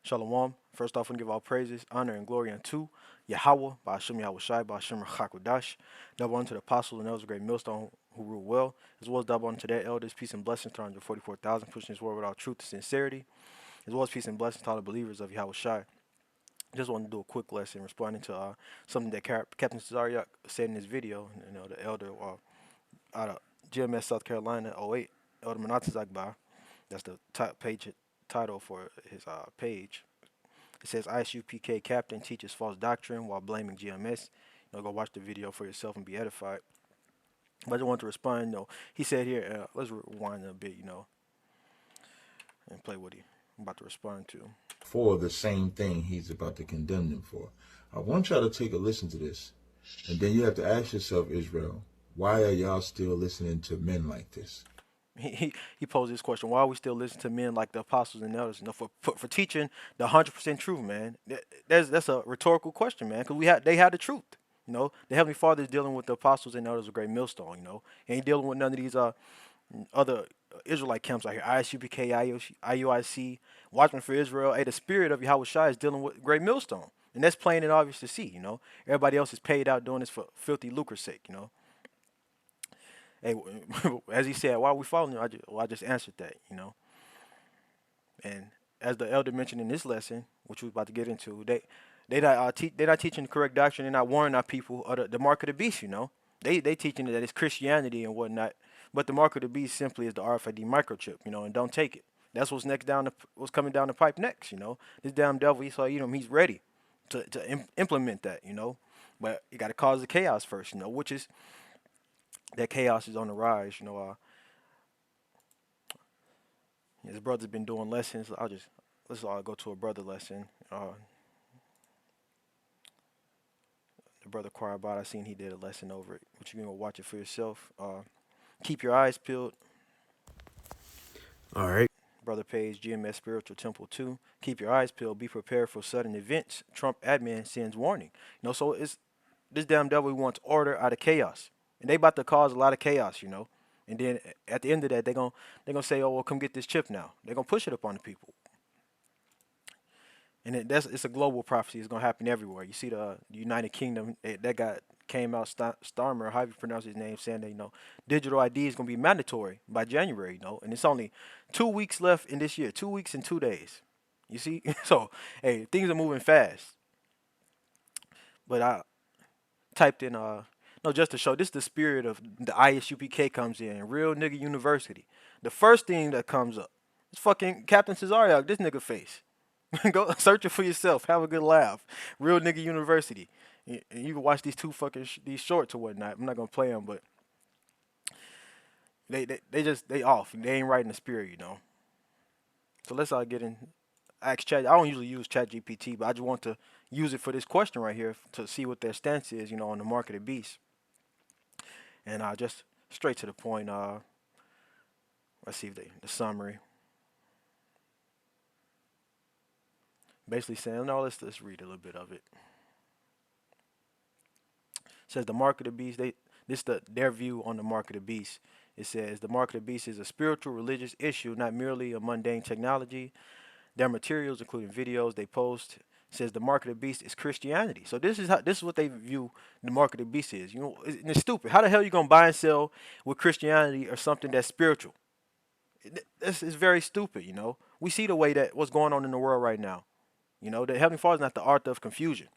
Shalom. First off, I want to give all praises, honor, and glory unto Yahweh, by Hashem Yahweh Shai, by Hashem Chakudash. Double unto the apostles and elders of great millstone who rule well, as well as double unto their elders, peace and blessings to 144,000, pushing this word without truth and sincerity, as well as peace and blessings to all the believers of Yahweh Shai. Just want to do a quick lesson responding to something that Captain Cesariak said in his video. The elder out of GMS South Carolina, '08, Elder Manatazakba. That's the top page title for his page. It says ISUPK captain teaches false doctrine while blaming GMS. Go watch the video for yourself and be edified. But I just want to respond. He said here. Let's rewind a bit. And play what I'm about to respond to. For the same thing he's about to condemn them for. I want y'all to take a listen to this. And then you have to ask yourself, Israel, why are y'all still listening to men like this? He posed this question: why are we still listening to men like the apostles and elders? For teaching the 100% truth, man. That's a rhetorical question, man, because they had the truth. The Heavenly Father is dealing with the apostles and elders of Great Millstone. He ain't dealing with none of these other Israelite camps out here. ISUPK, IUIC, Watchmen for Israel. Hey, the spirit of Yahweh Shai is dealing with Great Millstone, and that's plain and obvious to see. Everybody else is paid out doing this for filthy lucre's sake. Hey, as he said, why are we following you? I just answered that, And as the elder mentioned in this lesson, which we're about to get into, they're not teaching the correct doctrine. They're not warning our people of the mark of the beast. They teaching that it's Christianity and whatnot, but the mark of the beast simply is the RFID microchip. And don't take it. That's what's what's coming down the pipe next. This damn devil, he's ready to implement that. But you got to cause the chaos first. Which is. That chaos is on the rise, his brother's been doing lessons. Let's all go to a brother lesson. The brother Quarabot, I seen he did a lesson over it, but you can go watch it for yourself. Keep your eyes peeled. All right. Brother Page, GMS Spiritual Temple 2. Keep your eyes peeled. Be prepared for sudden events. Trump admin sends warning. So it's this damn devil wants order out of chaos. And they about to cause a lot of chaos, And then at the end of that, they're gonna say, "Oh, well, come get this chip now." They're gonna push it upon the people. And it's a global prophecy. It's gonna happen everywhere. You see the United Kingdom that came out Starmer, how you pronounce his name, saying that digital ID is gonna be mandatory by January. And it's only 2 weeks left in this year. 2 weeks and 2 days. You see, so hey, things are moving fast. But I typed in No, just to show this is the spirit of the ISUPK comes in. Real nigga university. The first thing that comes up is fucking Captain Cesariak, this nigga face. Go search it for yourself. Have a good laugh. Real nigga university. And you can watch these these shorts or whatnot. I'm not gonna play them, but they off. They ain't right in the spirit, So let's all get in. Ask Chat. I don't usually use Chat GPT, but I just want to use it for this question right here to see what their stance is, on the mark of the beast. And just straight to the point. Let's see if the summary. Basically saying, no, let's read a little bit of it. It says the mark of the beast. Their view on the mark of the beast. It says the mark of the beast is a spiritual, religious issue, not merely a mundane technology. Their materials, including videos they post, says the mark of the beast is Christianity. So this is what they view the mark of the beast is. It's stupid. How the hell are you gonna buy and sell with Christianity or something that's spiritual? This is very stupid. We see the way that what's going on in the world right now. The Heavenly Father is not the author of confusion.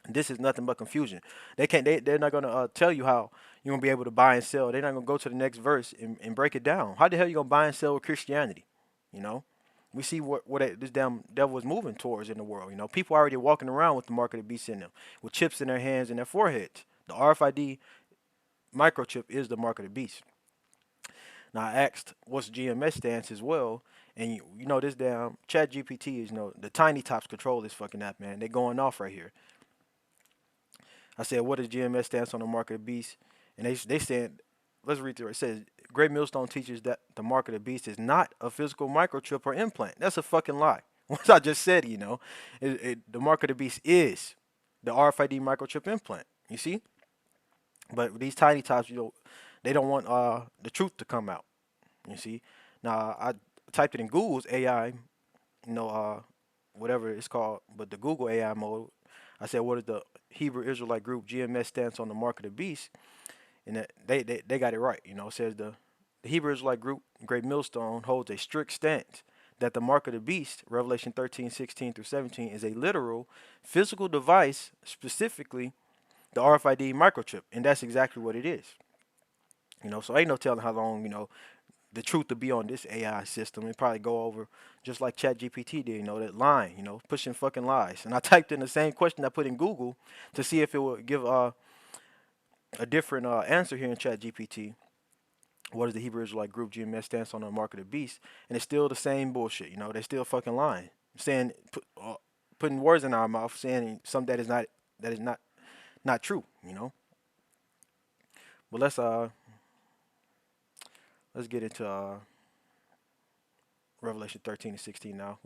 This is nothing but confusion. They're not gonna tell you how you're gonna be able to buy and sell. They're not gonna go to the next verse and break it down. How the hell are you gonna buy and sell with Christianity? We see what this damn devil is moving towards in the world. People are already walking around with the mark of the beast in them, with chips in their hands and their foreheads. The RFID microchip is the mark of the beast. Now I asked what's GMS stance as well, and this damn Chat GPT is the tiny tops control this fucking app, man. They're going off right here. I said, what is GMS stance on the mark of the beast? And they said, let's read through it. It says Great Millstone teaches that the mark of the beast is not a physical microchip or implant. That's a fucking lie. What I just said, the mark of the beast is the RFID microchip implant. You see? But these tiny tops, they don't want the truth to come out. You see? Now, I typed it in Google's AI, whatever it's called, but the Google AI mode. I said, what is the Hebrew Israelite group GMS stance on the mark of the beast? And that they got it right. It says the Hebrew Israelite group, Great Millstone, holds a strict stance that the mark of the beast, Revelation 13:16 through 17, is a literal physical device, specifically the RFID microchip, and that's exactly what it is. So ain't no telling how long the truth to be on this AI system. It probably go over just like ChatGPT did. That line, pushing fucking lies. And I typed in the same question I put in Google to see if it would give a different answer here in ChatGPT. What is the Hebrew Israelite group GMS stance on the mark of the beast? And it's still the same bullshit. They still fucking lying, saying putting words in our mouth, saying something that is not true. But let's get into Revelation 13 and 16 now.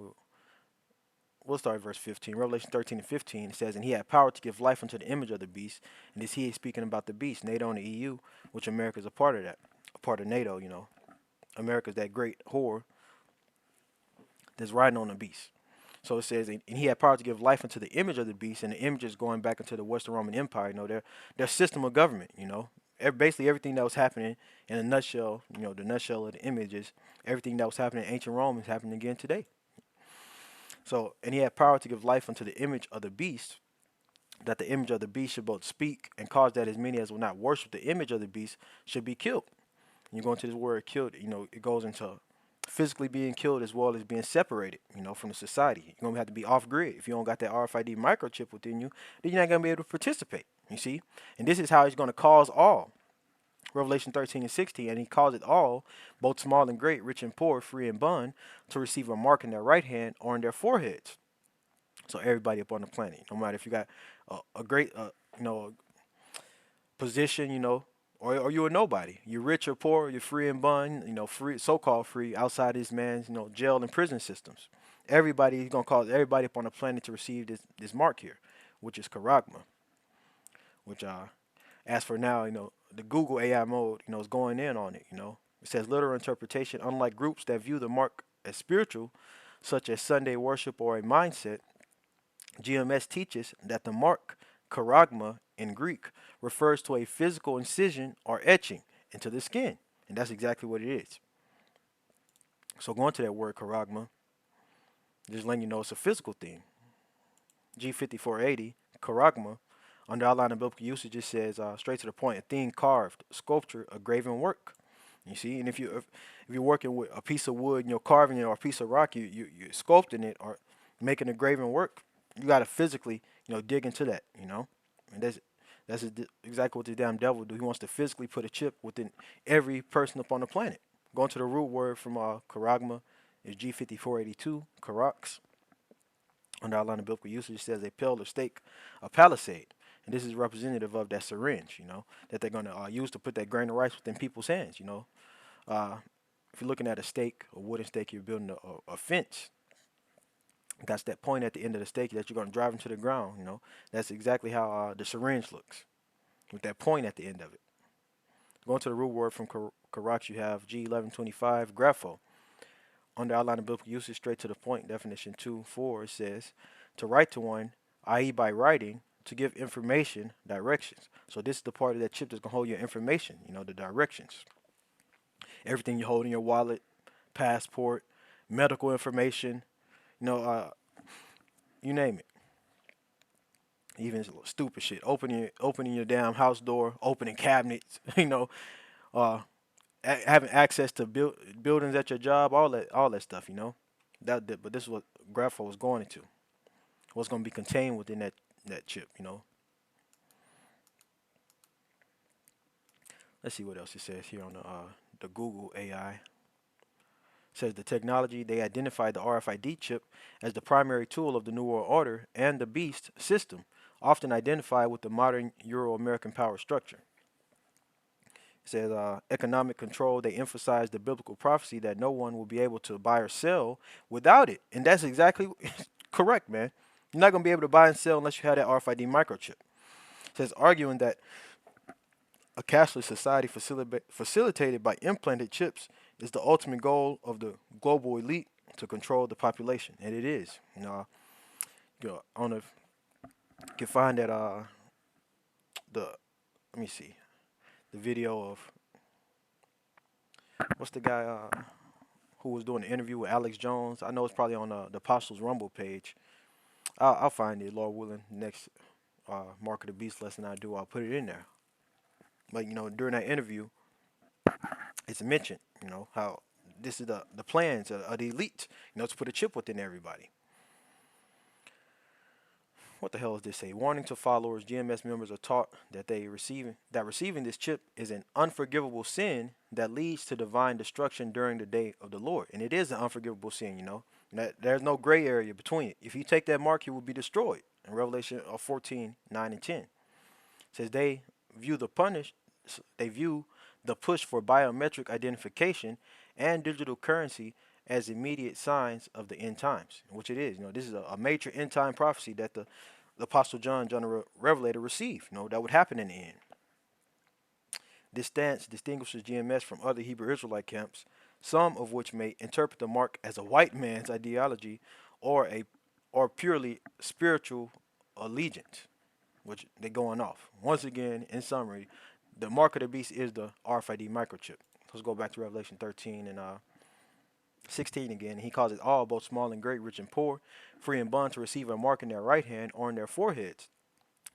We'll start at verse 15. Revelation 13 and 15 says, "And he had power to give life unto the image of the beast." And this he is speaking about the beast, NATO and the EU, which America is a part of that, a part of NATO. America's that great whore that's riding on the beast. So it says, and he had power to give life unto the image of the beast, and the image is going back into the Western Roman Empire. Their system of government. Basically everything that was happening in a nutshell. The nutshell of the image is everything that was happening in ancient Rome is happening again today. So, and he had power to give life unto the image of the beast, that the image of the beast should both speak and cause that as many as will not worship the image of the beast should be killed. And you go into this word killed, it goes into physically being killed as well as being separated, from the society. You're going to have to be off grid. If you don't got that RFID microchip within you, then you're not going to be able to participate, you see? And this is how he's going to cause all. Revelation 13 and 16, and he calls it all, both small and great, rich and poor, free and bond, to receive a mark in their right hand or in their foreheads. So everybody up on the planet, no matter if you got a great, position, or you're a nobody. You're rich or poor, you're free and bond, free, so-called free, outside this man's, jail and prison systems. Everybody, he's going to cause everybody up on the planet to receive this mark here, which is charagma, which, as for now, the Google AI mode, is going in on it, It says literal interpretation, unlike groups that view the mark as spiritual, such as Sunday worship or a mindset, GMS teaches that the mark, charagma in Greek, refers to a physical incision or etching into the skin. And that's exactly what it is. So going to that word charagma, just letting you know it's a physical thing. G5480, charagma, under outline of biblical usage, it says straight to the point, a thing carved, sculpture, a graven work. You see, and if you're working with a piece of wood and you're carving it, or a piece of rock, you're sculpting it or making a graven work, you got to physically, dig into that, and that's exactly what the damn devil do. He wants to physically put a chip within every person up on the planet. Going to the root word from charagma is G5482, charax. Under outline of biblical usage, it says a pill or stake, a palisade. And this is representative of that syringe, that they're going to use to put that grain of rice within people's hands, If you're looking at a stake, a wooden stake, you're building a fence. That's that point at the end of the stake that you're going to drive into the ground, That's exactly how the syringe looks, with that point at the end of it. Going to the root word from charax, you have G1125, grapho. Under outline of biblical usage, straight to the point, definition 2:4, it says, to write to one, i.e. by writing, to give information, directions. So this is the part of that chip that's going to hold your information, the directions. Everything you hold in your wallet, passport, medical information, you name it. Even stupid shit. Opening your damn house door, opening cabinets, having access to buildings at your job, all that stuff, But this is what grapho was going into. What's going to be contained within that chip, Let's see what else it says here on the Google AI. It says the technology, they identified the RFID chip as the primary tool of the New World Order and the beast system, often identified with the modern Euro-American power structure. It says economic control, they emphasize the biblical prophecy that no one will be able to buy or sell without it. And that's exactly correct, man. You're not going to be able to buy and sell unless you have that RFID microchip. It says arguing that a cashless society facilitated by implanted chips is the ultimate goal of the global elite to control the population, and it is. I don't know if you can find that the let me see the video of what's the guy who was doing the interview with Alex Jones. I know it's probably on the Apostles Rumble page. I'll find it, Lord willing. Next Mark of the Beast lesson I do, I'll put it in there. But during that interview, it's mentioned, how this is the plans of the elite, to put a chip within everybody. What the hell is this say? Warning to followers, GMS members are taught that receiving this chip is an unforgivable sin that leads to divine destruction during the day of the Lord. And it is an unforgivable sin, There's no gray area between it. If you take that mark, you will be destroyed. In Revelation 14, 9 and 10. It says they view the push for biometric identification and digital currency as immediate signs of the end times, which it is. This is a major end time prophecy that the Apostle John the Revelator received, that would happen in the end. This stance distinguishes GMS from other Hebrew Israelite camps, some of which may interpret the mark as a white man's ideology or purely spiritual allegiance, which they're going off. Once again, in summary, the mark of the beast is the RFID microchip. Let's go back to Revelation 13 and 16 again. He calls it all, both small and great, rich and poor, free and bond, to receive a mark in their right hand or in their foreheads,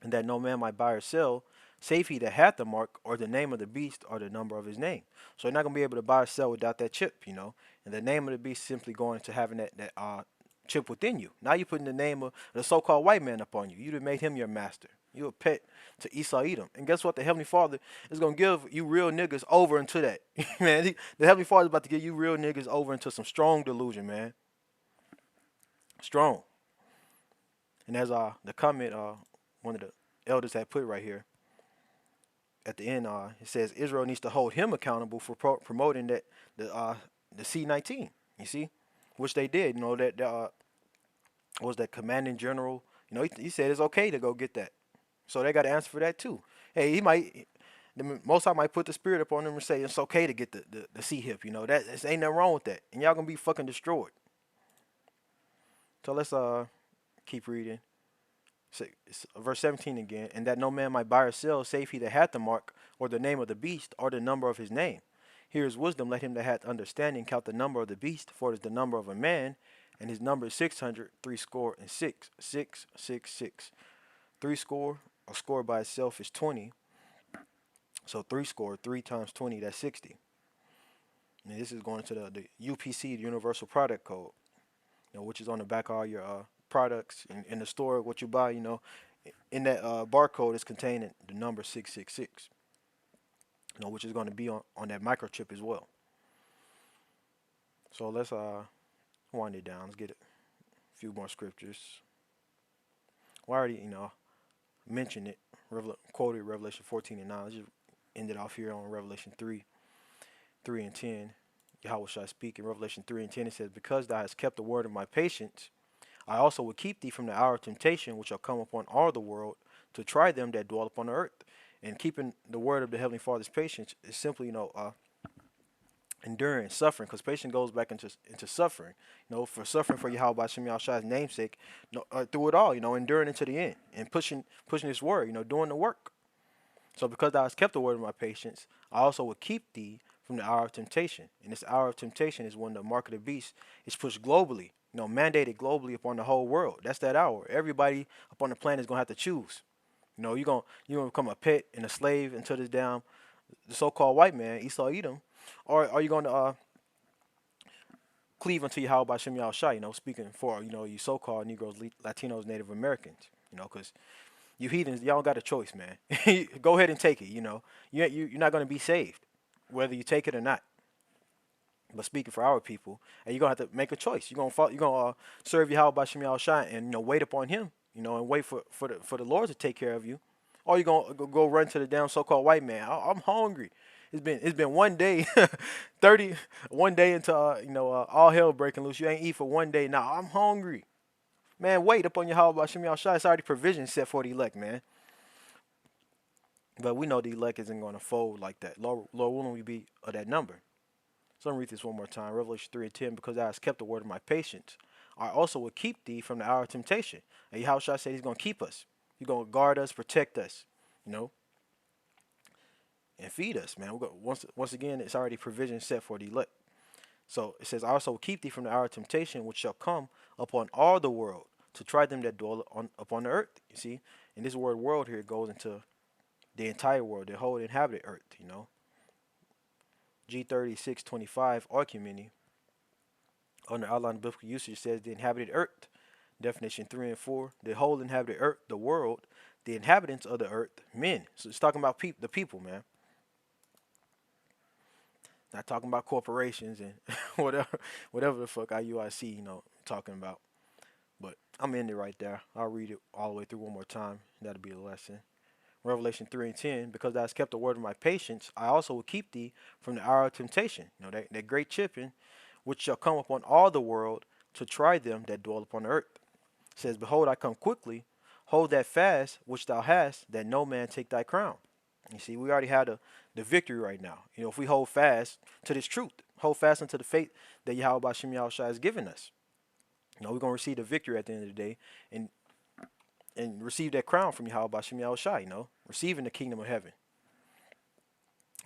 and that no man might buy or sell, save he that hath the mark, or the name of the beast, or the number of his name. So you're not gonna be able to buy or sell without that chip, And the name of the beast simply going to having that chip within you. Now you're putting the name of the so-called white man upon you. You'd have made him your master. You're a pet to Esau Edom. And guess what? The Heavenly Father is going to give you real niggas over into that. Man, the Heavenly Father is about to give you real niggas over into some strong delusion, man. Strong. And as the comment one of the elders had put right here at the end, it says Israel needs to hold him accountable for promoting the C-19. You see, which they did. That was that commanding general. He said it's okay to go get that. So they got to answer for that too. Hey, the Most High might put the spirit upon them and say it's okay to get the C-hip. That ain't nothing wrong with that, and y'all gonna be fucking destroyed. So let's keep reading. It's verse 17 again, and that no man might buy or sell, save he that hath the mark, or the name of the beast, or the number of his name. Here is wisdom. Let him that hath understanding count the number of the beast, for it is the number of a man, and his number is 600, 666, 666. 60. A score by itself is 20. So 3 times 20, that's 60. And this is going to the UPC, the Universal Product Code, which is on the back of all your products in the store. What you buy, in that barcode is contained the number 666, which is going to be on that microchip as well. So let's wind it down. Let's get a few more scriptures. Well, I already, mentioned it, quoted Revelation 14 and 9. Let's just end it off here on Revelation 3 and 10. Yahweh shall speak in Revelation 3 and 10. It says, because thou hast kept the word of my patience, I also will keep thee from the hour of temptation which shall come upon all the world, to try them that dwell upon the earth. And keeping the word of the Heavenly Father's patience is simply, enduring, suffering, because patience goes back into suffering. For suffering for Yahweh by Shem Yahshua's namesake, through it all, enduring into the end and pushing His word, doing the work. So because thou hast kept the word of my patience, I also will keep thee from the hour of temptation. And this hour of temptation is when the mark of the beast is pushed globally, mandated globally upon the whole world. That's that hour. Everybody upon the planet is gonna have to choose. You're gonna become a pet and a slave until this the so-called white man, Esau Edom. Or are you going to cleave unto Yahweh by Shem Yahushua, speaking for, you so-called Negroes, Latinos, Native Americans, because you heathens, y'all got a choice, man. Go ahead and take it, You're not going to be saved, whether you take it or not. But speaking for our people, and you're going to have to make a choice. You're going to serve Yahweh by Shem Yahushua and, wait upon him, and wait for the Lord to take care of you. Or you're going to go run to the damn so-called white man. I'm hungry. It's been one day, 1 day into all hell breaking loose. You ain't eat for 1 day. Now I'm hungry, man. Wait upon your Yahweh Shem Yahushua. It's already provision set for the elect, man. But we know the elect isn't going to fold like that. Lord willing, we be of that number. So I'm going to read this one more time. Revelation 3:10, because thou hast kept the word of my patience, I also will keep thee from the hour of temptation. And Yahushua said he's going to keep us. He's going to guard us, protect us, you know, and feed us, man. Once again, it's already provision set for the elect. So it says, I also will keep thee from the hour of temptation, which shall come upon all the world to try them that dwell upon the earth. You see, and this word world here goes into the entire world, the whole inhabited earth, you know. G3625 Arcumeni on the outline of biblical usage says the inhabited earth. Definition 3 and 4, the whole inhabited earth, the world, the inhabitants of the earth, men. So it's talking about the people, man. Not talking about corporations and whatever the fuck IUIC, you know, talking about. But I'm in it right there. I'll read it all the way through one more time. That'll be the lesson. Revelation 3:10, because thou hast kept the word of my patience, I also will keep thee from the hour of temptation. You know, that great chipping, which shall come upon all the world to try them that dwell upon the earth. It says, behold, I come quickly. Hold that fast which thou hast, that no man take thy crown. You see, we already had the victory right now. You know, if we hold fast to this truth, hold fast unto the faith that Yahweh Bashem Yahushua has given us. You know, we're going to receive the victory at the end of the day and receive that crown from Yahweh Bashem Yahushua, you know, receiving the kingdom of heaven.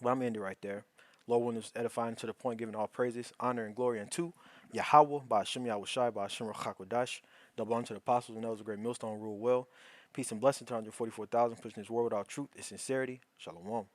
But I'm ending right there. Lord, when it's edifying to the point, giving all praises, honor, and glory unto Yahweh, Bashem Yahushua, Bashem Rachakodash, double unto the apostles and those of great millstone rule well. Peace and blessing to 144,000, pushing this word without truth and sincerity. Shalom.